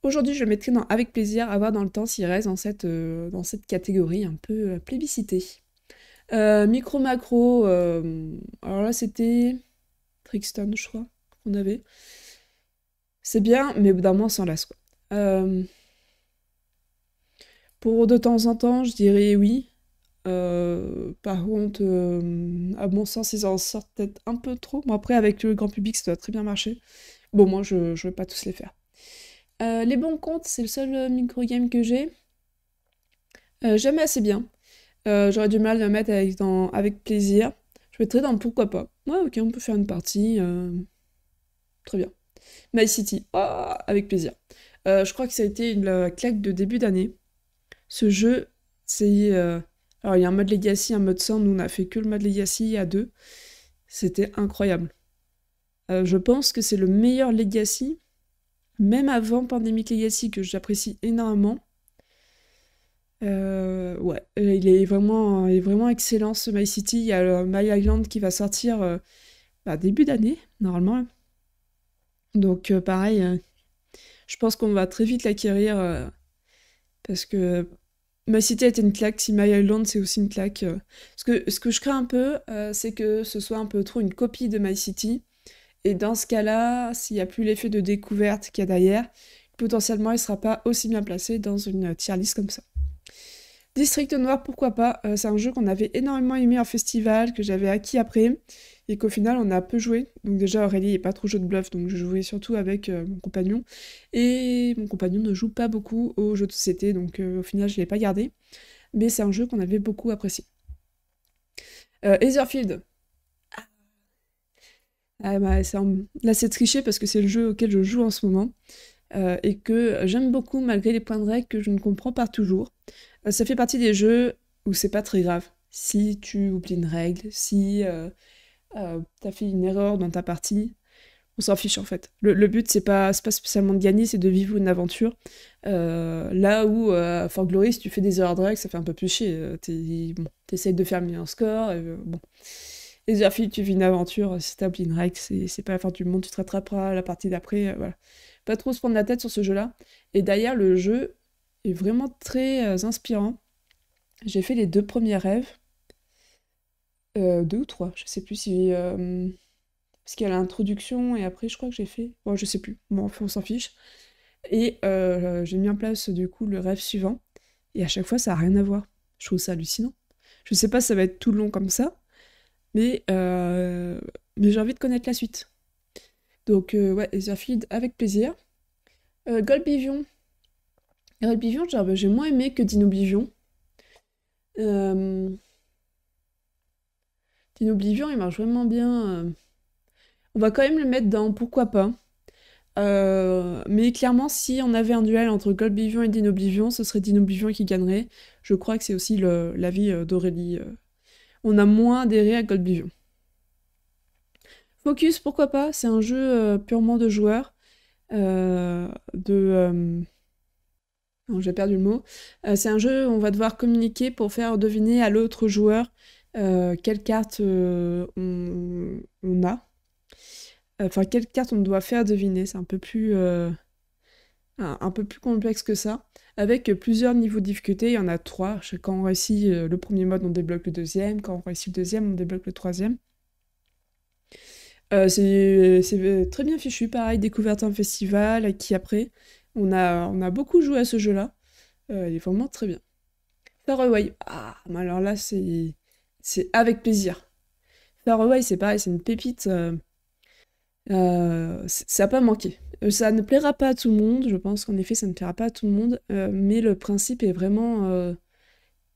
Aujourd'hui, je le mettrai avec plaisir à voir dans le temps s'il reste dans cette catégorie un peu plébiscitée. Micro macro, alors là c'était Trixton, je crois, qu'on avait. C'est bien, mais au bout d'un moment, on s'en lasse, quoi. Pour de temps en temps, je dirais oui. Par contre, à mon sens, ils en sortent peut-être un peu trop. Bon, après, avec le grand public, ça doit très bien marcher. Bon, moi, je ne vais pas tous les faire. Les bons comptes, c'est le seul micro-game que j'ai. J'aime assez bien. J'aurais du mal à le mettre avec plaisir. Je mettrais dans pourquoi pas. Ouais, ok, on peut faire une partie. Très bien. My City, ah, avec plaisir. Je crois que ça a été une claque de début d'année. Ce jeu, c'est... alors, il y a un mode Legacy, un mode sans. Nous, on a fait que le mode Legacy à deux. C'était incroyable. Je pense que c'est le meilleur Legacy, même avant Pandemic Legacy, que j'apprécie énormément. Ouais, il est vraiment excellent ce My City. Il y a le My Island qui va sortir début d'année, normalement. Donc pareil, je pense qu'on va très vite l'acquérir parce que My City a été une claque, si My Island c'est aussi une claque. Ce que je crains un peu, c'est que ce soit un peu trop une copie de My City. Et dans ce cas-là, s'il n'y a plus l'effet de découverte qu'il y a derrière, potentiellement il ne sera pas aussi bien placé dans une tier list comme ça. District Noir, pourquoi pas, c'est un jeu qu'on avait énormément aimé en festival, que j'avais acquis après, et qu'au final on a peu joué. Donc déjà Aurélie n'est pas trop jeu de bluff, donc je jouais surtout avec mon compagnon. Et mon compagnon ne joue pas beaucoup aux jeux de société, donc au final je ne l'ai pas gardé. Mais c'est un jeu qu'on avait beaucoup apprécié. Etherfield. Ah, bah, là c'est triché parce que c'est le jeu auquel je joue en ce moment. Et que j'aime beaucoup malgré les points de règle que je ne comprends pas toujours. Ça fait partie des jeux où c'est pas très grave. Si tu oublies une règle, si t'as fait une erreur dans ta partie, on s'en fiche en fait. Le but c'est pas spécialement de gagner, c'est de vivre une aventure. Là où Fort Glory, si tu fais des erreurs de règle, ça fait un peu plus chier. T'essayes de faire le meilleur score. Bon. Les Etherfield, tu vis une aventure, si t'as oublié une règle, c'est pas la fin du monde, tu te rattraperas la partie d'après, voilà. Pas trop se prendre la tête sur ce jeu-là. Et d'ailleurs, le jeu est vraiment très inspirant. J'ai fait les 2 premiers rêves. 2 ou 3, je sais plus si... parce qu'il y a l'introduction et après, je crois que j'ai fait... Bon, je sais plus. Bon, enfin, on s'en fiche. Et j'ai mis en place, du coup, le rêve suivant. Et à chaque fois, ça a rien à voir. Je trouve ça hallucinant. Je sais pas si ça va être tout long comme ça, mais j'ai envie de connaître la suite. Donc, ouais, Etherfield avec plaisir. Golbivion. Golbivion, j'ai moins aimé que Dinoblivion. Euh, Dinoblivion, il marche vraiment bien. On va quand même le mettre dans pourquoi pas. Mais clairement, si on avait un duel entre Golbivion et Dinoblivion, ce serait Dinoblivion qui gagnerait. Je crois que c'est aussi l'avis d'Aurélie. On a moins adhéré à Golbivion. Focus, pourquoi pas? C'est un jeu purement de joueurs. Non, j'ai perdu le mot. C'est un jeu où on va devoir communiquer pour faire deviner à l'autre joueur quelle carte on a. Enfin, quelle carte on doit faire deviner. C'est un peu plus complexe que ça. Avec plusieurs niveaux de difficulté. Il y en a 3. Quand on réussit le premier mode, on débloque le deuxième. Quand on réussit le deuxième, on débloque le troisième. C'est très bien fichu, pareil, découverte en festival, acquis après. On a beaucoup joué à ce jeu-là. Il est vraiment très bien. Faraway. Ah, mais alors là, c'est avec plaisir. Faraway, c'est pareil, c'est une pépite. Ça n'a pas manqué. Ça ne plaira pas à tout le monde, je pense qu'en effet, ça ne plaira pas à tout le monde, mais le principe est vraiment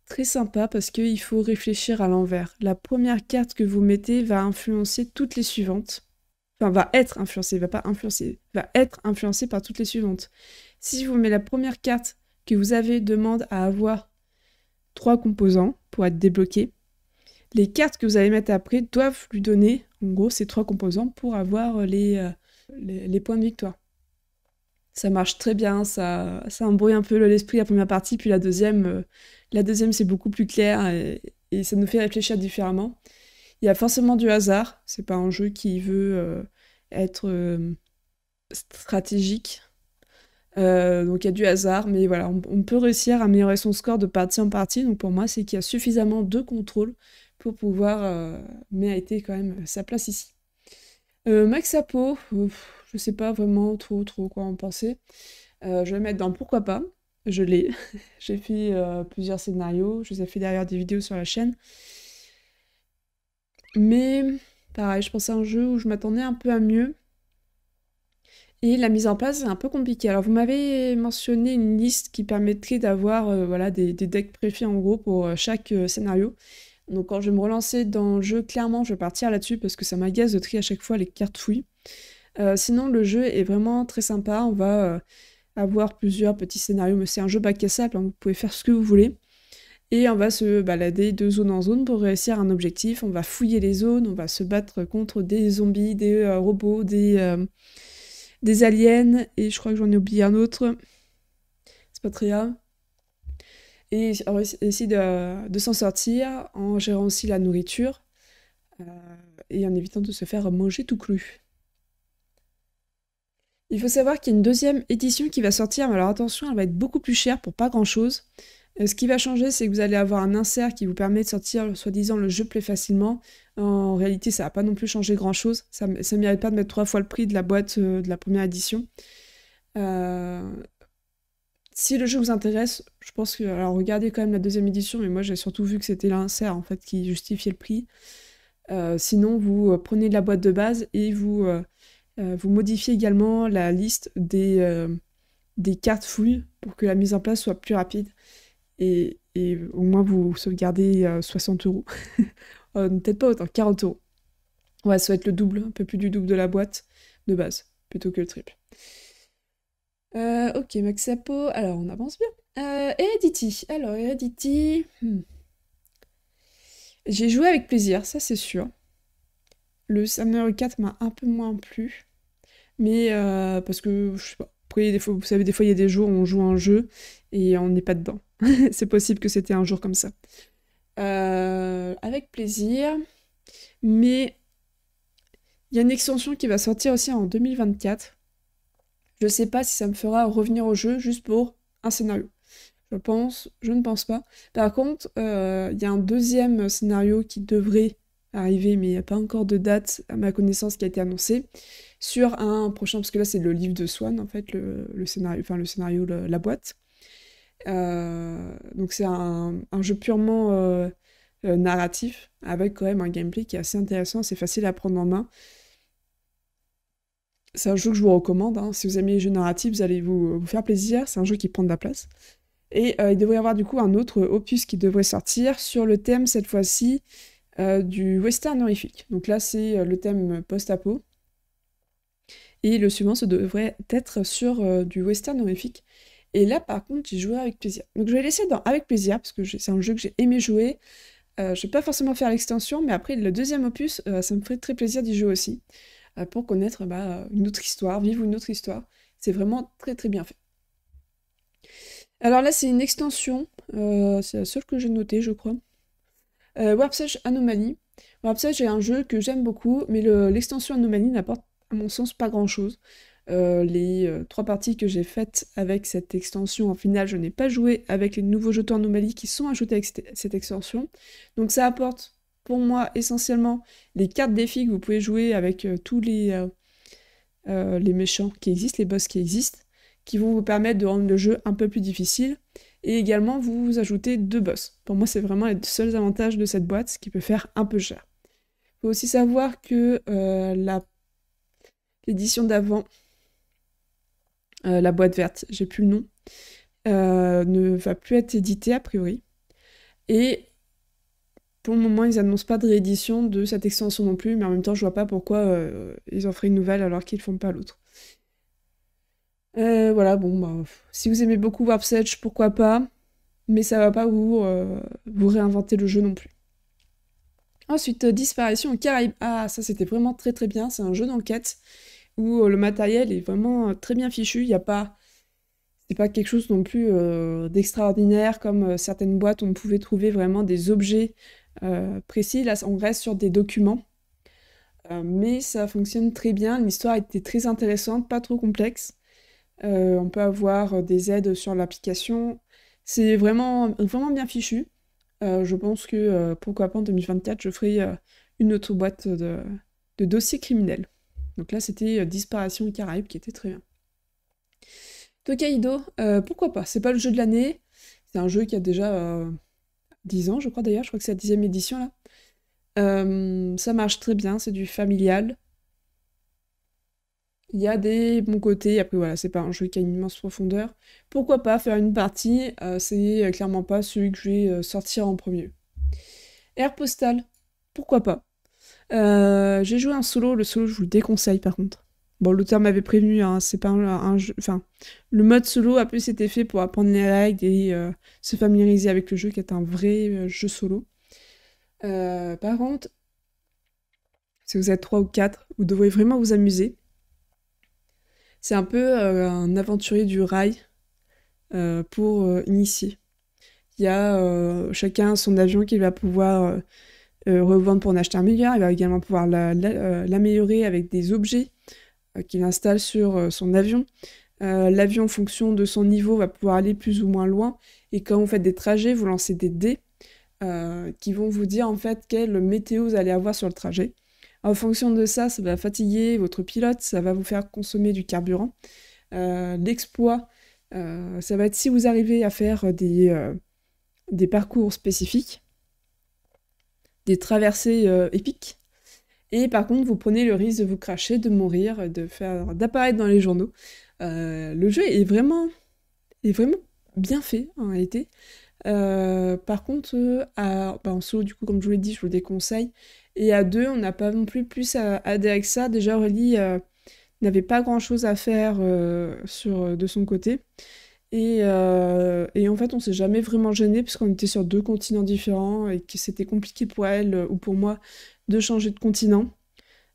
très sympa parce qu'il faut réfléchir à l'envers. La première carte que vous mettez va influencer toutes les suivantes. Enfin, va être influencée, va pas influencer, va être influencée par toutes les suivantes. Si vous mettez la première carte que vous avez demande à avoir 3 composants pour être débloqués, les cartes que vous allez mettre après doivent lui donner, en gros, ces 3 composants pour avoir les points de victoire. Ça marche très bien, ça embrouille un peu l'esprit la première partie, puis la deuxième c'est beaucoup plus clair et ça nous fait réfléchir différemment. Il y a forcément du hasard, c'est pas un jeu qui veut être stratégique. Donc il y a du hasard, mais voilà, on peut réussir à améliorer son score de partie en partie. Donc pour moi, c'est qu'il y a suffisamment de contrôle pour pouvoir mériter quand même sa place ici. Max Apo, je sais pas vraiment trop quoi en penser. Je vais le mettre dans pourquoi pas. Je l'ai. J'ai fait plusieurs scénarios. Je vous ai fait derrière des vidéos sur la chaîne. Mais pareil, je pensais à un jeu où je m'attendais un peu à mieux. Et la mise en place est un peu compliquée. Alors vous m'avez mentionné une liste qui permettrait d'avoir voilà, des decks préfets en gros pour chaque scénario. Donc quand je vais me relancer dans le jeu, clairement je vais partir là-dessus parce que ça m'agace de trier à chaque fois les cartes fouilles. Sinon le jeu est vraiment très sympa, on va avoir plusieurs petits scénarios, mais c'est un jeu bac à sable, hein, vous pouvez faire ce que vous voulez. Et on va se balader de zone en zone pour réussir un objectif, on va fouiller les zones, on va se battre contre des zombies, des robots, des aliens, et je crois que j'en ai oublié un autre. C'est pas très grave. et essayer de s'en sortir en gérant aussi la nourriture euh, et en évitant de se faire manger tout cru. Il faut savoir qu'il y a une deuxième édition qui va sortir, mais alors attention, elle va être beaucoup plus chère pour pas grand-chose. Ce qui va changer, c'est que vous allez avoir un insert qui vous permet de sortir, soi-disant, le jeu plaît facilement. En réalité, ça va pas non plus changer grand-chose. Ça mérite pas de mettre 3 fois le prix de la boîte de la première édition. Euh, Si le jeu vous intéresse, je pense que... Alors, regardez quand même la deuxième édition, mais moi, j'ai surtout vu que c'était l'insert, en fait, qui justifiait le prix. Sinon, vous prenez de la boîte de base et vous modifiez également la liste des cartes fouilles pour que la mise en place soit plus rapide. Et au moins, vous sauvegardez 60 euros. Peut-être pas autant, 40 euros. Ouais, ça va être le double, un peu plus du double de la boîte de base, plutôt que le triple. Ok, Max Sapo, alors on avance bien. Heredity, alors Heredity... J'ai joué avec plaisir, ça c'est sûr. Le Summer 4 m'a un peu moins plu. Mais parce que, je sais pas, après, des fois, vous savez, des fois il y a des jours où on joue un jeu et on n'est pas dedans. C'est possible que c'était un jour comme ça. Avec plaisir. Mais il y a une extension qui va sortir aussi en 2024. Je sais pas si ça me fera revenir au jeu juste pour un scénario. Je ne pense pas. Par contre, il y a un deuxième scénario qui devrait arriver, mais il n'y a pas encore de date, à ma connaissance, qui a été annoncé, sur un prochain, parce que là c'est le livre de Swan, en fait, le scénario, enfin le scénario, la boîte. Donc c'est un jeu purement narratif, avec quand même un gameplay qui est assez intéressant, c'est facile à prendre en main. C'est un jeu que je vous recommande, hein. Si vous aimez les jeux narratifs, vous allez vous faire plaisir, c'est un jeu qui prend de la place. Et il devrait y avoir du coup un autre opus qui devrait sortir sur le thème, cette fois-ci, du western horrifique. Donc là, c'est le thème post-apo. Et le suivant, ça devrait être sur du western horrifique. Et là, par contre, j'ai joué avec plaisir. Donc je vais laisser dans avec plaisir, parce que c'est un jeu que j'ai aimé jouer. Je vais pas forcément faire l'extension, mais après, le deuxième opus, ça me ferait très plaisir d'y jouer aussi. Pour connaître une autre histoire, vivre une autre histoire. C'est vraiment très très bien fait. Alors là, c'est une extension, c'est la seule que j'ai notée, je crois. Warp Sage Anomaly. Warp Sage est un jeu que j'aime beaucoup, mais l'extension Anomaly n'apporte, à mon sens, pas grand-chose. Les 3 parties que j'ai faites avec cette extension, en final, je n'ai pas joué avec les nouveaux jetons Anomaly qui sont ajoutés avec cette extension. Donc ça apporte, pour moi, essentiellement, les cartes défis que vous pouvez jouer avec tous les méchants qui existent, les boss qui existent, qui vont vous permettre de rendre le jeu un peu plus difficile. Et également, vous ajoutez 2 boss. Pour moi, c'est vraiment les seuls avantages de cette boîte, ce qui peut faire un peu cher. Il faut aussi savoir que l'édition d'avant, la boîte verte, j'ai plus le nom, ne va plus être éditée a priori. Et pour le moment, ils n'annoncent pas de réédition de cette extension non plus, mais en même temps, je vois pas pourquoi ils en feraient une nouvelle alors qu'ils font pas l'autre. Voilà, bon, bah, si vous aimez beaucoup Warp Sage, pourquoi pas, mais ça va pas vous réinventer le jeu non plus. Ensuite, Disparition aux Caraïbes. Ah, ça c'était vraiment très très bien, c'est un jeu d'enquête où le matériel est vraiment très bien fichu, il y a pas... C'est pas quelque chose non plus d'extraordinaire comme certaines boîtes où on pouvait trouver vraiment des objets précis. Là, on reste sur des documents. Mais ça fonctionne très bien. L'histoire était très intéressante, pas trop complexe. On peut avoir des aides sur l'application. C'est vraiment, vraiment bien fichu. Je pense que pourquoi pas en 2024, je ferai une autre boîte de dossiers criminels. Donc là, c'était Disparition aux Caraïbes qui était très bien. Tokaido, pourquoi pas? C'est pas le jeu de l'année. C'est un jeu qui a déjà 10 ans, je crois d'ailleurs. Je crois que c'est la 10e édition là. Ça marche très bien, c'est du familial. Il y a des bons côtés, après voilà, c'est pas un jeu qui a une immense profondeur. Pourquoi pas faire une partie, c'est clairement pas celui que je vais sortir en premier. Air Postal, pourquoi pas. J'ai joué un solo, le solo je vous le déconseille par contre. Bon, l'auteur m'avait prévenu, hein, c'est pas un jeu... Enfin, le mode solo a plus été fait pour apprendre les règles et se familiariser avec le jeu, qui est un vrai jeu solo. Par contre, si vous êtes 3 ou 4, vous devrez vraiment vous amuser. C'est un peu un aventurier du rail pour initier. Il y a chacun son avion qu'il va pouvoir revendre pour en acheter un meilleur. Il va également pouvoir l'améliorer avec des objets qu'il installe sur son avion. L'avion, en fonction de son niveau, va pouvoir aller plus ou moins loin. Et quand vous faites des trajets, vous lancez des dés qui vont vous dire en fait quelle météo vous allez avoir sur le trajet. En fonction de ça, ça va fatiguer votre pilote, ça va vous faire consommer du carburant. L'exploit, ça va être si vous arrivez à faire des parcours spécifiques, des traversées épiques. Et par contre, vous prenez le risque de vous cracher, de mourir, d'apparaître dans les journaux. Le jeu est vraiment bien fait en réalité. Par contre, en solo, du coup, comme je vous l'ai dit, je vous le déconseille. Et à deux, on n'a pas non plus à adhérer que ça. Déjà, Aurélie n'avait pas grand-chose à faire de son côté. Et en fait, on s'est jamais vraiment gêné puisqu'on était sur 2 continents différents et que c'était compliqué pour elle ou pour moi de changer de continent.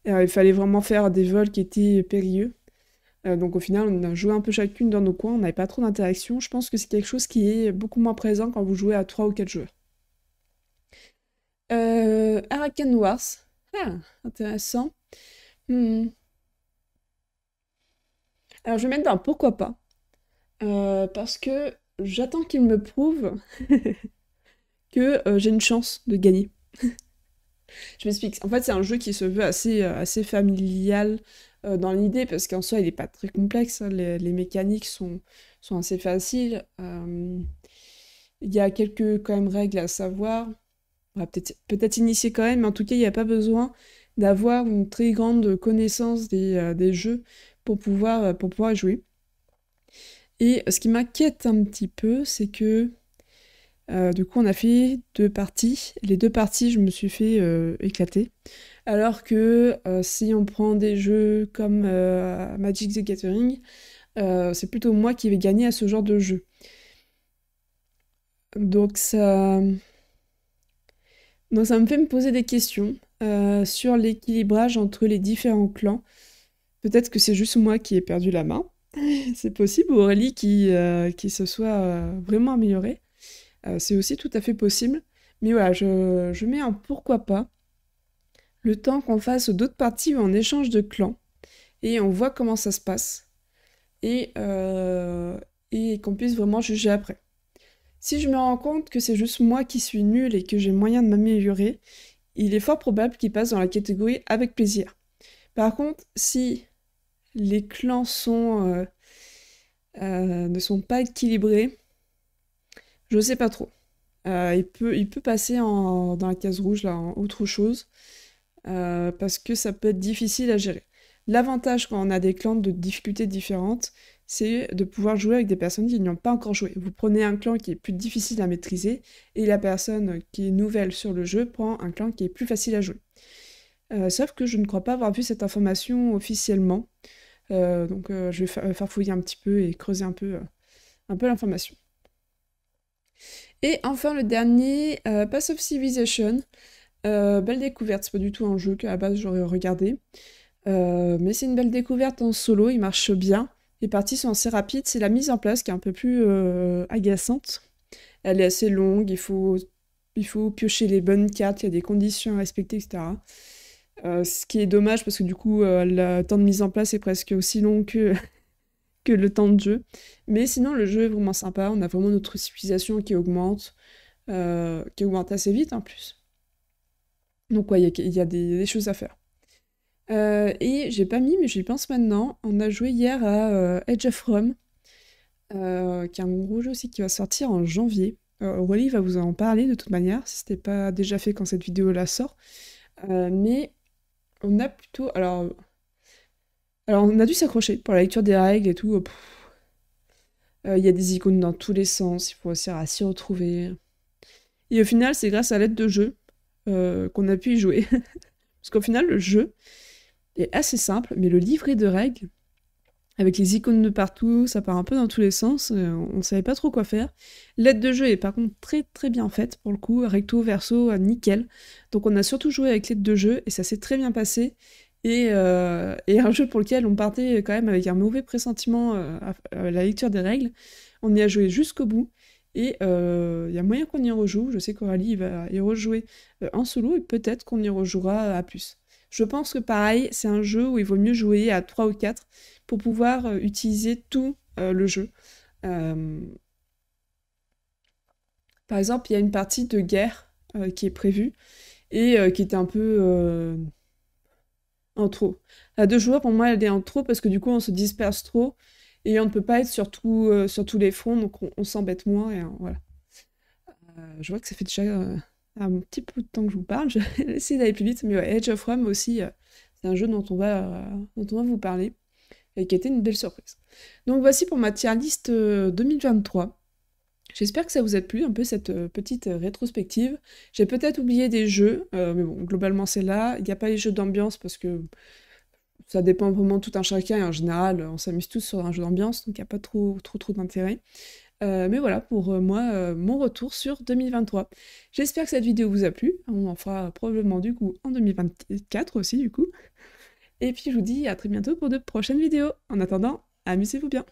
Il fallait vraiment faire des vols qui étaient périlleux. Donc au final, on a joué un peu chacune dans nos coins, on n'avait pas trop d'interaction. Je pense que c'est quelque chose qui est beaucoup moins présent quand vous jouez à 3 ou 4 joueurs. Arakan Wars. Ah, intéressant. Alors je vais mettre dans pourquoi pas. Parce que j'attends qu'il me prouve que j'ai une chance de gagner. Je m'explique. En fait, c'est un jeu qui se veut assez familial dans l'idée, parce qu'en soi, il n'est pas très complexe. Hein. Les mécaniques sont assez faciles. Il y a quelques quand même règles à savoir. On va peut-être initier quand même, mais en tout cas, il n'y a pas besoin d'avoir une très grande connaissance des jeux pour pouvoir jouer. Et ce qui m'inquiète un petit peu, c'est que du coup, on a fait 2 parties. Les 2 parties, je me suis fait éclater. Alors que si on prend des jeux comme Magic the Gathering, c'est plutôt moi qui vais gagner à ce genre de jeu. Donc ça me fait me poser des questions sur l'équilibrage entre les différents clans. Peut-être que c'est juste moi qui ai perdu la main. C'est possible, ou Aurélie qui se soit vraiment améliorée. C'est aussi tout à fait possible. Mais voilà, je mets un pourquoi pas. Le temps qu'on fasse d'autres parties où on échange de clans. Et on voit comment ça se passe. Et qu'on puisse vraiment juger après. Si je me rends compte que c'est juste moi qui suis nulle et que j'ai moyen de m'améliorer, il est fort probable qu'il passe dans la catégorie avec plaisir. Par contre, si les clans ne sont pas équilibrés, je sais pas trop. Il peut passer dans la case rouge, là, en autre chose, parce que ça peut être difficile à gérer. L'avantage quand on a des clans de difficultés différentes, c'est de pouvoir jouer avec des personnes qui n'y ont pas encore joué. Vous prenez un clan qui est plus difficile à maîtriser, et la personne qui est nouvelle sur le jeu prend un clan qui est plus facile à jouer. Sauf que je ne crois pas avoir vu cette information officiellement, donc je vais farfouiller un petit peu et creuser un peu l'information. Et enfin le dernier, Path of Civilization. Belle découverte, c'est pas du tout un jeu qu'à la base j'aurais regardé. Mais c'est une belle découverte en solo, il marche bien. Les parties sont assez rapides, c'est la mise en place qui est un peu plus agaçante. Elle est assez longue, il faut piocher les bonnes cartes, il y a des conditions à respecter, etc. Ce qui est dommage parce que du coup, le temps de mise en place est presque aussi long que le temps de jeu. Mais sinon, le jeu est vraiment sympa, on a vraiment notre civilisation qui augmente assez vite en plus. Donc ouais, il y a des choses à faire. Et j'ai pas mis, mais j'y pense maintenant, on a joué hier à Edge of Rome, qui est un gros jeu aussi qui va sortir en janvier. Aurélie va vous en parler de toute manière, si c'était pas déjà fait quand cette vidéo-là sort. Mais on a plutôt... Alors on a dû s'accrocher pour la lecture des règles et tout. Il y a des icônes dans tous les sens, il faut réussir à s'y retrouver. Et au final, c'est grâce à l'aide de jeu qu'on a pu y jouer. Parce qu'au final, le jeu est assez simple, mais le livret de règles, avec les icônes de partout, ça part un peu dans tous les sens, on ne savait pas trop quoi faire. L'aide de jeu est par contre très très bien faite, pour le coup, recto, verso, nickel. Donc on a surtout joué avec l'aide de jeu, et ça s'est très bien passé. Et un jeu pour lequel on partait quand même avec un mauvais pressentiment à la lecture des règles, on y a joué jusqu'au bout, Et il y a moyen qu'on y rejoue. Je sais qu'Aurélie va y rejouer en solo et peut-être qu'on y rejouera à plus. Je pense que pareil, c'est un jeu où il vaut mieux jouer à 3 ou 4 pour pouvoir utiliser tout le jeu. Par exemple, il y a une partie de guerre qui est prévue et qui était un peu en trop. À 2 joueurs, pour moi, elle est en trop parce que du coup, on se disperse trop et on ne peut pas être sur tous les fronts, donc on s'embête moins et voilà. Je vois que ça fait déjà un petit peu de temps que je vous parle, je vais essayer d'aller plus vite, mais ouais, Age of Rome aussi, c'est un jeu dont on va vous parler et qui a été une belle surprise. Donc voici pour ma tier list 2023. J'espère que ça vous a plu, un peu cette petite rétrospective. J'ai peut-être oublié des jeux, mais bon, globalement c'est là. Il n'y a pas les jeux d'ambiance parce que ça dépend vraiment de tout un chacun, et en général, on s'amuse tous sur un jeu d'ambiance, donc il n'y a pas trop d'intérêt. Mais voilà pour moi, mon retour sur 2023. J'espère que cette vidéo vous a plu. On en fera probablement du coup en 2024 aussi du coup. Et puis je vous dis à très bientôt pour de prochaines vidéos. En attendant, amusez-vous bien.